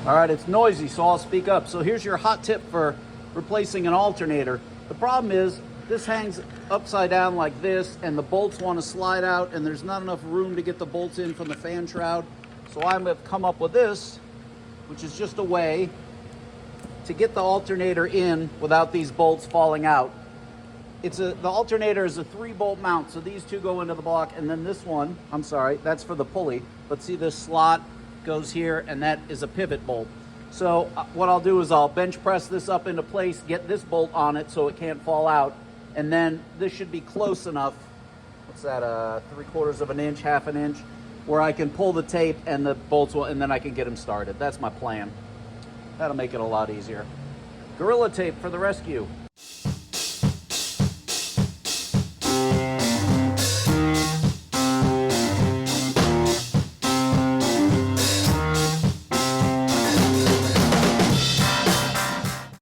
All right, it's noisy, so I'll speak up. So here's your hot tip for replacing an alternator. The problem is this hangs upside down like this, and the bolts want to slide out, and there's not enough room to get the bolts in from the fan shroud. So I'm going to come up with this, which is just a way to get the alternator in without these bolts falling out. The alternator is a 3-bolt mount, so these two go into the block, and then this one, I'm sorry, that's for the pulley. But see, this slot goes here, and that is a pivot bolt. So what I'll do is I'll bench press this up into place, get this bolt on it so it can't fall out, and then this should be close enough, what's that, 3/4 of an inch, half an inch, where I can pull the tape and the bolts will, and then I can get them started. That's my plan. That'll make it a lot easier. Gorilla Tape for the rescue.